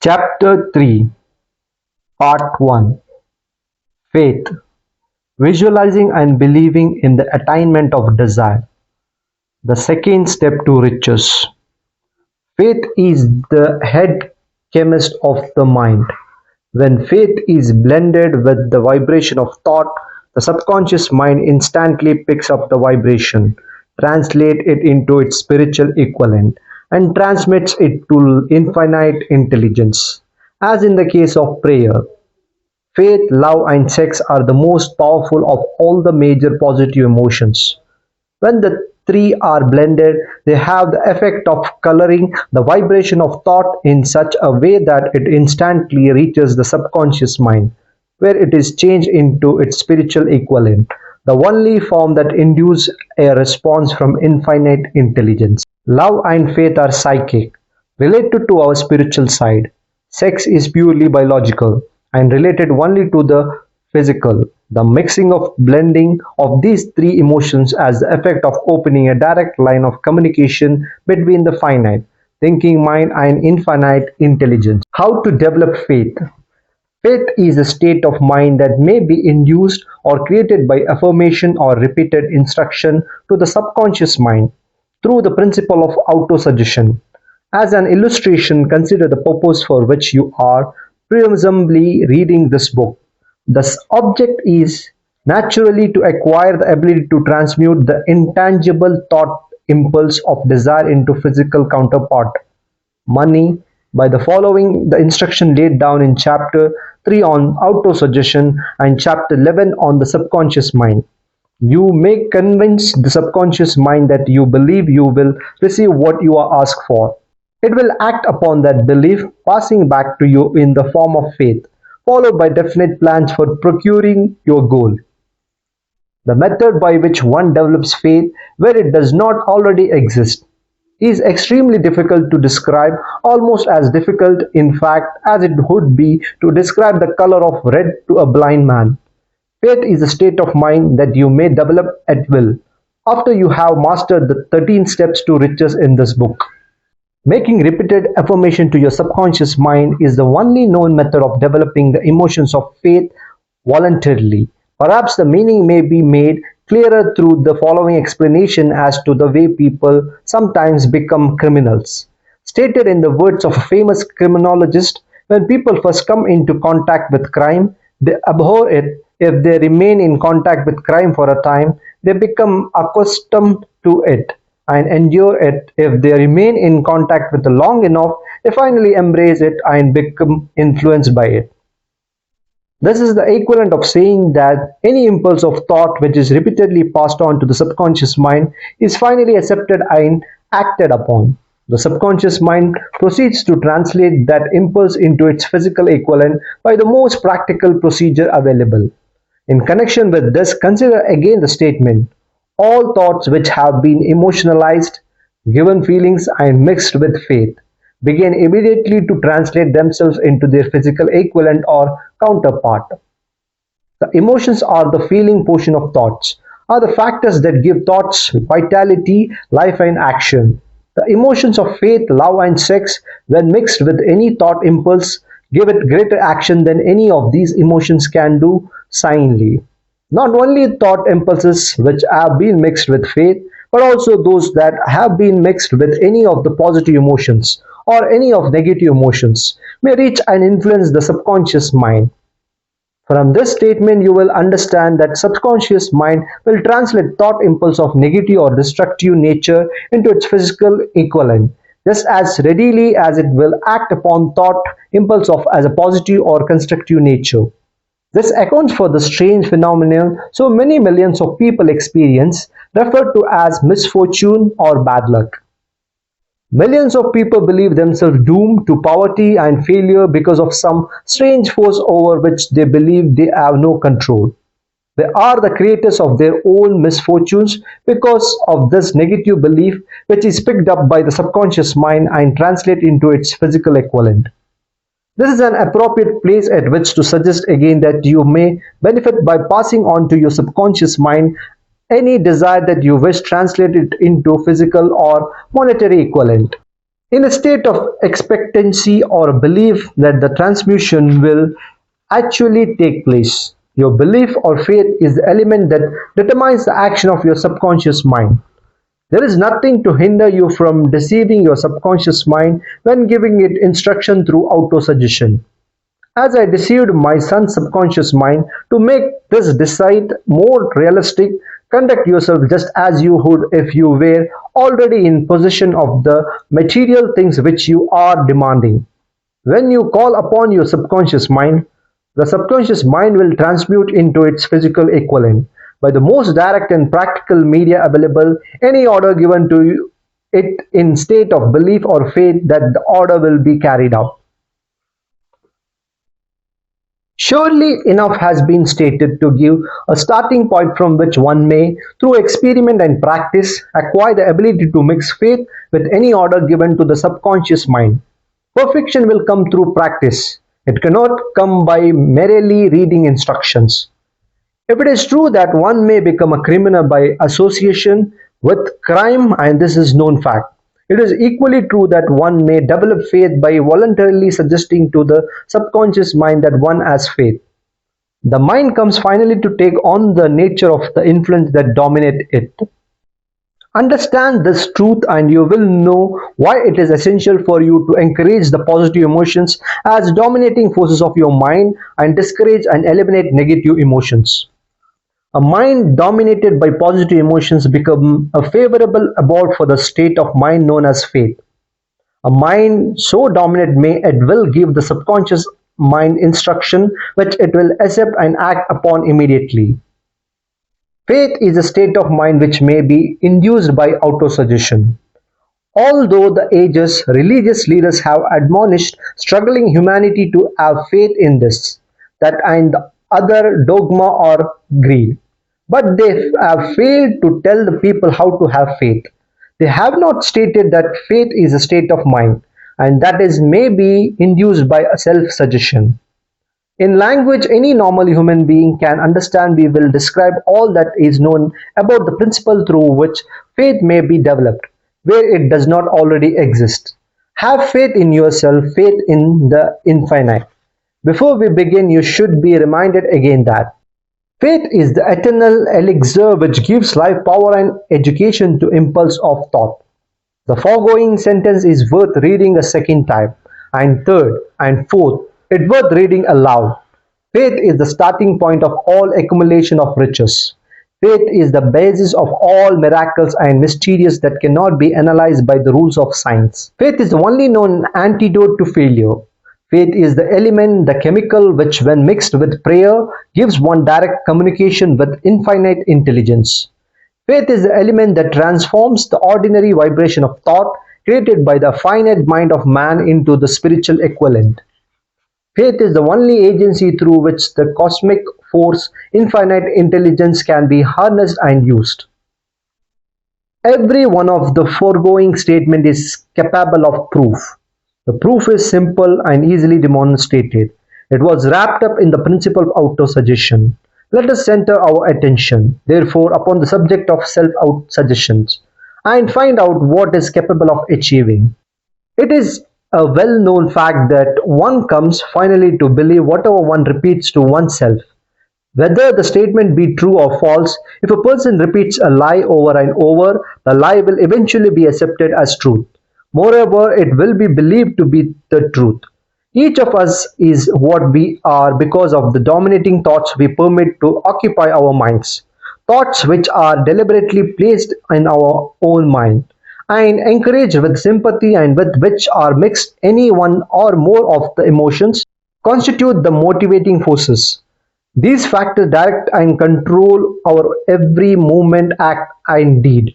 Chapter 3, Part 1, Faith, Visualizing and Believing in the Attainment of Desire, the second step to riches. Faith is the head chemist of the mind. When faith is blended with the vibration of thought, the subconscious mind instantly picks up the vibration, translates it into its spiritual equivalent, and transmits it to infinite intelligence. As in the case of prayer, faith, love, and sex are the most powerful of all the major positive emotions. When the three are blended, they have the effect of coloring the vibration of thought in such a way that it instantly reaches the subconscious mind, where it is changed into its spiritual equivalent, the only form that induces a response from infinite intelligence. Love and faith are psychic, related to our spiritual side. Sex is purely biological and related only to the physical. The mixing of blending of these three emotions has the effect of opening a direct line of communication between the finite, thinking mind and infinite intelligence. How to develop faith? Faith is a state of mind that may be induced or created by affirmation or repeated instruction to the subconscious mind through the principle of autosuggestion. As an illustration, consider the purpose for which you are presumably reading this book. The object is naturally to acquire the ability to transmute the intangible thought impulse of desire into physical counterpart, money, by the following the instruction laid down in chapter 3 on autosuggestion and chapter 11 on the subconscious mind. You may convince the subconscious mind that you believe you will receive what you are asked for. It will act upon that belief, passing back to you in the form of faith, followed by definite plans for procuring your goal. The method by which one develops faith where it does not already exist is extremely difficult to describe, almost as difficult, in fact, as it would be to describe the color of red to a blind man. Faith is a state of mind that you may develop at will after you have mastered the 13 steps to riches in this book. Making repeated affirmation to your subconscious mind is the only known method of developing the emotions of faith voluntarily. Perhaps the meaning may be made clearer through the following explanation as to the way people sometimes become criminals. Stated in the words of a famous criminologist, when people first come into contact with crime, they abhor it. If they remain in contact with crime for a time, they become accustomed to it and endure it. If they remain in contact with it long enough, they finally embrace it and become influenced by it. This is the equivalent of saying that any impulse of thought which is repeatedly passed on to the subconscious mind is finally accepted and acted upon. The subconscious mind proceeds to translate that impulse into its physical equivalent by the most practical procedure available. In connection with this, consider again the statement, all thoughts which have been emotionalized, given feelings and mixed with faith, begin immediately to translate themselves into their physical equivalent or counterpart. The emotions are the feeling portion of thoughts, are the factors that give thoughts vitality, life and action. The emotions of faith, love and sex, when mixed with any thought impulse, give it greater action than any of these emotions can do silently. Not only thought impulses which have been mixed with faith, but also those that have been mixed with any of the positive emotions or any of negative emotions may reach and influence the subconscious mind. From this statement, you will understand that subconscious mind will translate thought impulse of negative or destructive nature into its physical equivalent, just as readily as it will act upon thought impulse of as a positive or constructive nature. This accounts for the strange phenomenon so many millions of people experience, referred to as misfortune or bad luck. Millions of people believe themselves doomed to poverty and failure because of some strange force over which they believe they have no control. They are the creators of their own misfortunes because of this negative belief, which is picked up by the subconscious mind and translated into its physical equivalent. This is an appropriate place at which to suggest again that you may benefit by passing on to your subconscious mind any desire that you wish translated into physical or monetary equivalent. in a state of expectancy or belief that the transmutation will actually take place. Your belief or faith is the element that determines the action of your subconscious mind. There is nothing to hinder you from deceiving your subconscious mind when giving it instruction through autosuggestion. As I deceived my son's subconscious mind to make this decide more realistic, conduct yourself just as you would if you were already in possession of the material things which you are demanding. When you call upon your subconscious mind, the subconscious mind will transmute into its physical equivalent. By the most direct and practical media available, any order given to it in state of belief or faith that the order will be carried out. Surely enough has been stated to give a starting point from which one may, through experiment and practice, acquire the ability to mix faith with any order given to the subconscious mind. Perfection will come through practice. It cannot come by merely reading instructions. If it is true that one may become a criminal by association with crime, and this is known fact, it is equally true that one may develop faith by voluntarily suggesting to the subconscious mind that one has faith. The mind comes finally to take on the nature of the influence that dominate it. Understand this truth and you will know why it is essential for you to encourage the positive emotions as dominating forces of your mind and discourage and eliminate negative emotions. A mind dominated by positive emotions becomes a favorable abode for the state of mind known as faith. A mind so dominant may at will give the subconscious mind instruction which it will accept and act upon immediately. Faith is a state of mind which may be induced by autosuggestion. Although the ages, religious leaders have admonished struggling humanity to have faith in this, that and the other dogma or greed. But they have failed to tell the people how to have faith. They have not stated that faith is a state of mind, and that is may be induced by a self-suggestion. In language any normal human being can understand, we will describe all that is known about the principle through which faith may be developed, where it does not already exist. Have faith in yourself, faith in the infinite. Before we begin, you should be reminded again that faith is the eternal elixir which gives life, power, and education to impulse of thought. The foregoing sentence is worth reading a second time, and third, and fourth. It's worth reading aloud. Faith is the starting point of all accumulation of riches. Faith is the basis of all miracles and mysteries that cannot be analyzed by the rules of science. Faith is the only known antidote to failure. Faith is the element, the chemical which when mixed with prayer gives one direct communication with infinite intelligence. Faith is the element that transforms the ordinary vibration of thought created by the finite mind of man into the spiritual equivalent. Faith is the only agency through which the cosmic force, infinite intelligence can be harnessed and used. Every one of the foregoing statement is capable of proof. The proof is simple and easily demonstrated. It was wrapped up in the principle of autosuggestion. Let us center our attention, therefore, upon the subject of self-out-suggestions and find out what is capable of achieving. It is a well-known fact that one comes finally to believe whatever one repeats to oneself. Whether the statement be true or false, if a person repeats a lie over and over, the lie will eventually be accepted as truth. Moreover, it will be believed to be the truth. Each of us is what we are because of the dominating thoughts we permit to occupy our minds. Thoughts which are deliberately placed in our own mind and encouraged with sympathy and with which are mixed any one or more of the emotions constitute the motivating forces. These factors direct and control our every movement, act, and deed.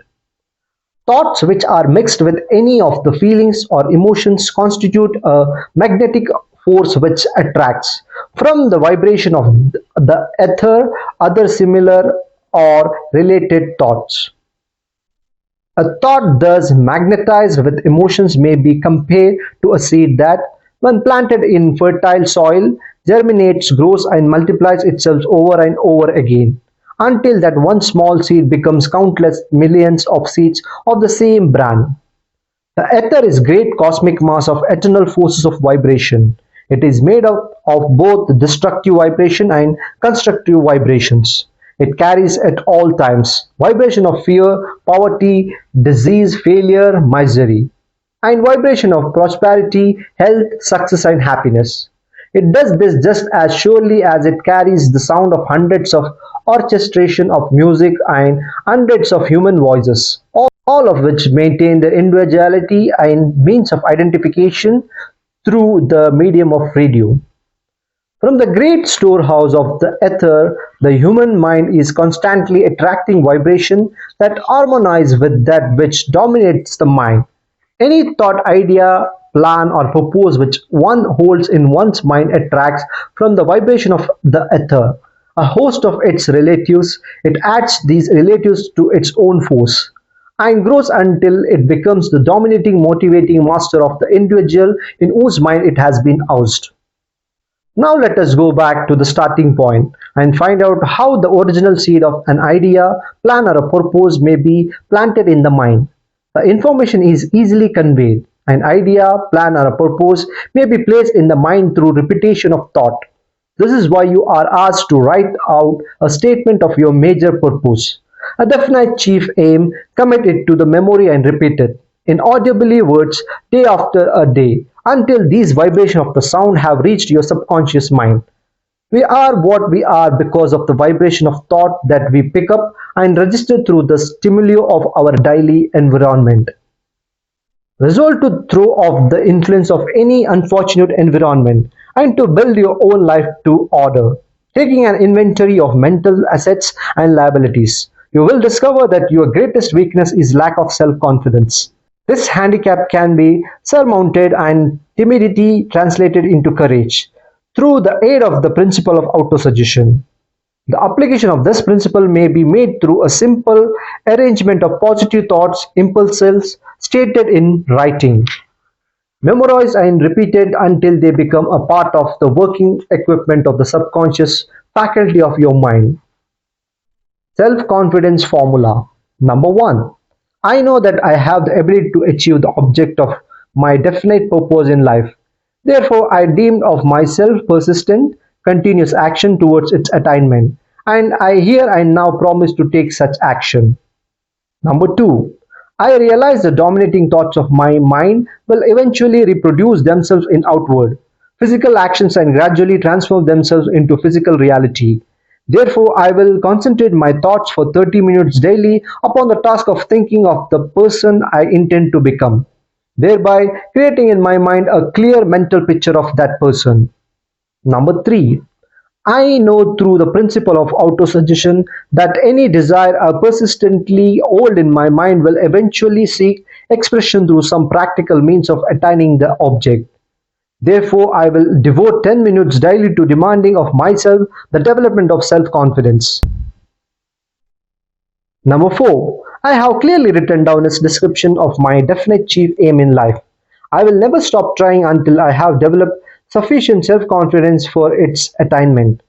Thoughts which are mixed with any of the feelings or emotions constitute a magnetic force which attracts from the vibration of the ether other similar or related thoughts. A thought thus magnetized with emotions may be compared to a seed that, when planted in fertile soil, germinates, grows, and multiplies itself over and over again, until that one small seed becomes countless millions of seeds of the same brand. The ether is great cosmic mass of eternal forces of vibration. It is made up of both destructive vibration and constructive vibrations. It carries at all times vibration of fear, poverty, disease, failure, misery, and vibration of prosperity, health, success, and happiness. It does this just as surely as it carries the sound of hundreds of orchestration of music and hundreds of human voices, all of which maintain their individuality and means of identification through the medium of radio. From the great storehouse of the ether, the human mind is constantly attracting vibration that harmonize with that which dominates the mind. Any thought, idea, plan, or purpose which one holds in one's mind attracts from the vibration of the ether a host of its relatives. It adds these relatives to its own force and grows until it becomes the dominating, motivating master of the individual in whose mind it has been housed. Now let us go back to the starting point and find out how the original seed of an idea, plan, or a purpose may be planted in the mind. The information is easily conveyed. An idea, plan, or a purpose may be placed in the mind through repetition of thought. This is why you are asked to write out a statement of your major purpose, a definite chief aim, commit it to the memory and repeat it in audibly words day after a day until these vibrations of the sound have reached your subconscious mind. We are what we are because of the vibration of thought that we pick up and register through the stimuli of our daily environment. Resolve to throw off the influence of any unfortunate environment and to build your own life to order. Taking an inventory of mental assets and liabilities, you will discover that your greatest weakness is lack of self confidence. This handicap can be surmounted and timidity translated into courage through the aid of the principle of autosuggestion. The application of this principle may be made through a simple arrangement of positive thoughts, impulses stated in writing, memorized and repeated until they become a part of the working equipment of the subconscious faculty of your mind. Self-confidence formula. Number 1. I know that I have the ability to achieve the object of my definite purpose in life. Therefore, I deemed of myself persistent, continuous action towards its attainment, and I here and now promise to take such action. Number 2. I realize the dominating thoughts of my mind will eventually reproduce themselves in outward physical actions and gradually transform themselves into physical reality. Therefore, I will concentrate my thoughts for 30 minutes daily upon the task of thinking of the person I intend to become, thereby creating in my mind a clear mental picture of that person. Number 3. I know through the principle of autosuggestion that any desire I persistently hold in my mind will eventually seek expression through some practical means of attaining the object. Therefore, I will devote 10 minutes daily to demanding of myself the development of self confidence. Number 4. I have clearly written down its description of my definite chief aim in life. I will never stop trying until I have developed sufficient self confidence for its attainment.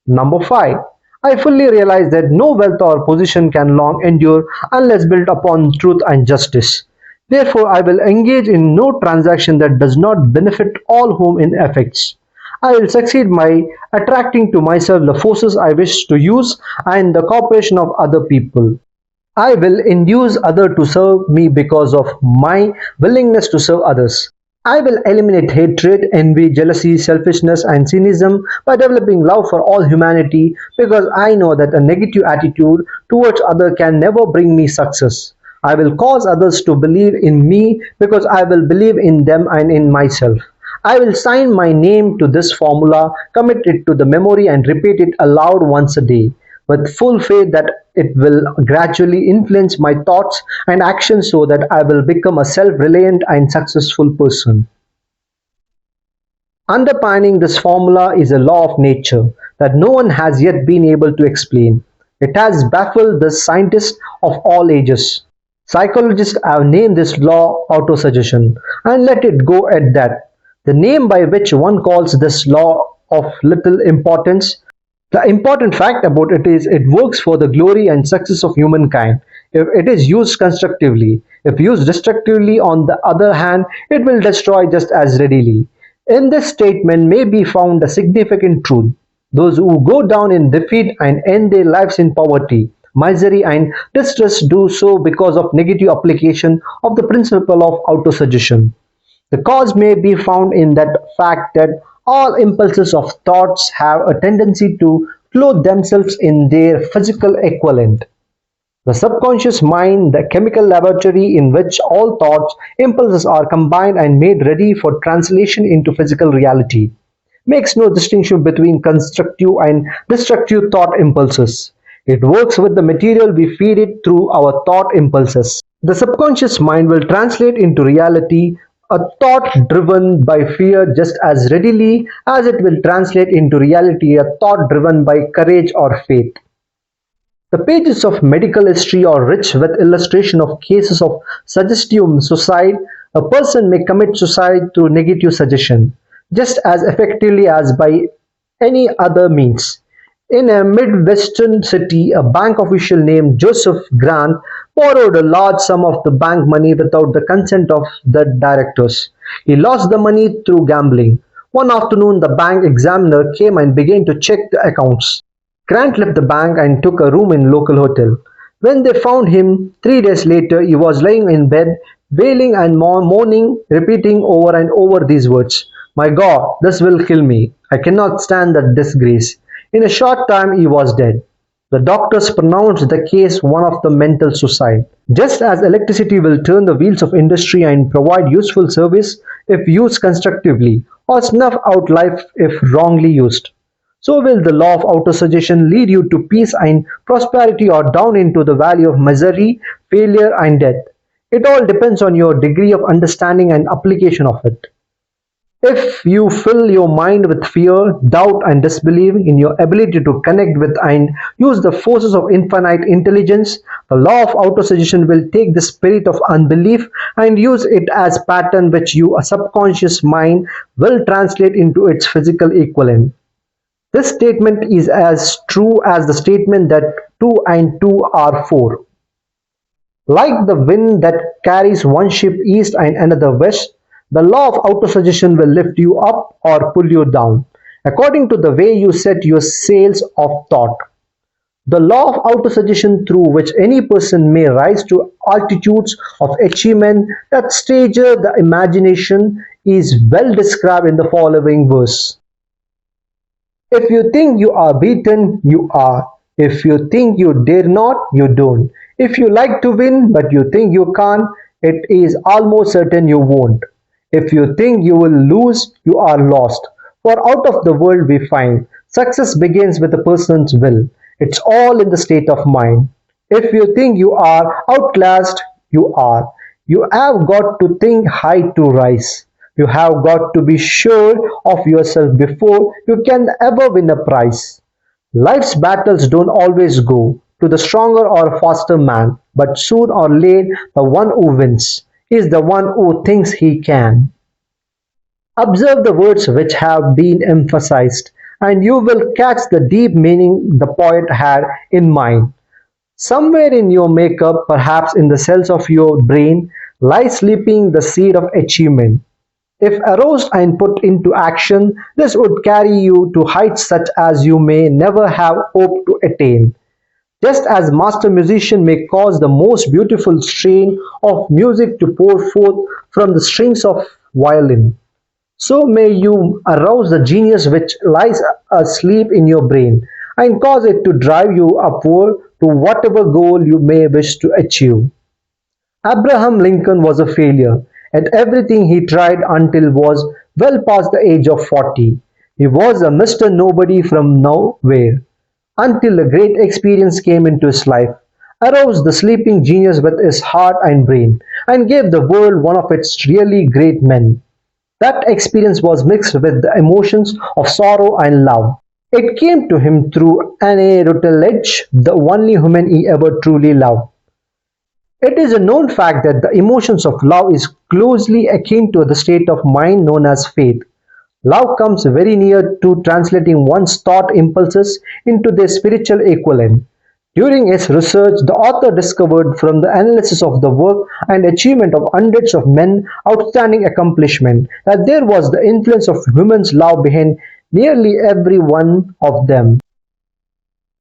Number 5. I fully realize that no wealth or position can long endure unless built upon truth and justice. Therefore, I will engage in no transaction that does not benefit all whom it affects. I will succeed by attracting to myself the forces I wish to use and the cooperation of other people. I will induce others to serve me because of my willingness to serve others. I will eliminate hatred, envy, jealousy, selfishness, and cynicism by developing love for all humanity because I know that a negative attitude towards others can never bring me success. I will cause others to believe in me because I will believe in them and in myself. I will sign my name to this formula, commit it to the memory, and repeat it aloud once a day, with full faith that it will gradually influence my thoughts and actions so that I will become a self reliant and successful person. Underpinning this formula is a law of nature that no one has yet been able to explain. It has baffled the scientists of all ages. Psychologists have named this law autosuggestion and let it go at that. The name by which one calls this law of little importance. The important fact about it is it works for the glory and success of humankind. if it is used constructively. If used destructively, on the other hand, it will destroy just as readily. In this statement may be found a significant truth. Those who go down in defeat and end their lives in poverty, misery, and distress do so because of negative application of the principle of autosuggestion. The cause may be found in that fact that all impulses of thoughts have a tendency to clothe themselves in their physical equivalent. The subconscious mind, the chemical laboratory in which all thoughts, impulses are combined and made ready for translation into physical reality, makes no distinction between constructive and destructive thought impulses. It works with the material we feed it through our thought impulses. The subconscious mind will translate into reality a thought driven by fear just as readily as it will translate into reality a thought driven by courage or faith. The pages of medical history are rich with illustration of cases of suggestive suicide. A person may commit suicide through negative suggestion, just as effectively as by any other means. In a Midwestern city, a bank official named Joseph Grant borrowed a large sum of the bank money without the consent of the directors. He lost the money through gambling. One afternoon, the bank examiner came and began to check the accounts. Grant left the bank and took a room in local hotel. When they found him 3 days later, he was lying in bed, wailing and moaning, repeating over and over these words: "My God, this will kill me. I cannot stand the disgrace." In a short time, he was dead. The doctors pronounced the case one of the mental suicide. Just as electricity will turn the wheels of industry and provide useful service if used constructively, or snuff out life if wrongly used, so will the law of autosuggestion lead you to peace and prosperity or down into the valley of misery, failure, and death. It all depends on your degree of understanding and application of it. If you fill your mind with fear, doubt, and disbelief in your ability to connect with and use the forces of infinite intelligence, the law of autosuggestion will take the spirit of unbelief and use it as pattern which your subconscious mind will translate into its physical equivalent. This statement is as true as the statement that 2 and 2 are 4. Like the wind that carries one ship east and another west, the law of autosuggestion will lift you up or pull you down, according to the way you set your sails of thought. The law of autosuggestion through which any person may rise to altitudes of achievement that stager the imagination is well described in the following verse. If you think you are beaten, you are. If you think you dare not, you don't. If you like to win but you think you can't, it is almost certain you won't. If you think you will lose, you are lost. For out of the world we find, success begins with a person's will. It's all in the state of mind. If you think you are outclassed, you are. You have got to think high to rise. You have got to be sure of yourself before you can ever win a prize. Life's battles don't always go to the stronger or faster man, but soon or late the one who wins is the one who thinks he can. Observe the words which have been emphasized, and you will catch the deep meaning the poet had in mind. Somewhere in your makeup, perhaps in the cells of your brain, lies sleeping the seed of achievement. If aroused and put into action, this would carry you to heights such as you may never have hoped to attain. Just as master musician may cause the most beautiful strain of music to pour forth from the strings of violin, so may you arouse the genius which lies asleep in your brain and cause it to drive you upward to whatever goal you may wish to achieve. Abraham Lincoln was a failure at everything he tried until was well past the age of 40. He was a Mr. Nobody from nowhere until a great experience came into his life, aroused the sleeping genius with his heart and brain, and gave the world one of its really great men. That experience was mixed with the emotions of sorrow and love. It came to him through Anne Rutledge, the only woman he ever truly loved. It is a known fact that the emotions of love is closely akin to the state of mind known as faith. Love comes very near to translating one's thought impulses into their spiritual equivalent. During his research, the author discovered from the analysis of the work and achievement of hundreds of men outstanding accomplishment that there was the influence of women's love behind nearly every one of them.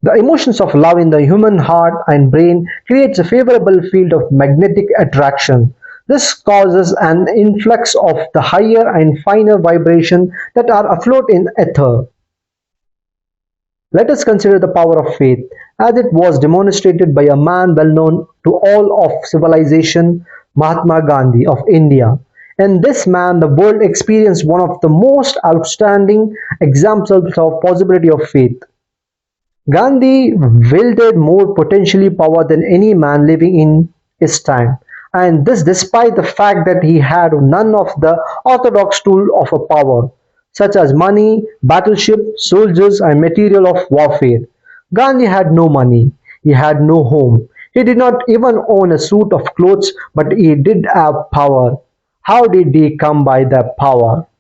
The emotions of love in the human heart and brain creates a favorable field of magnetic attraction. This causes an influx of the higher and finer vibration that are afloat in ether. Let us consider the power of faith, as it was demonstrated by a man well known to all of civilization, Mahatma Gandhi of India. In this man, the world experienced one of the most outstanding examples of possibility of faith. Gandhi wielded more potentially power than any man living in his time, and this despite the fact that he had none of the orthodox tools of a power, such as money, battleship, soldiers, and material of warfare. Gandhi had no money, he had no home, he did not even own a suit of clothes, but he did have power. How did he come by that power?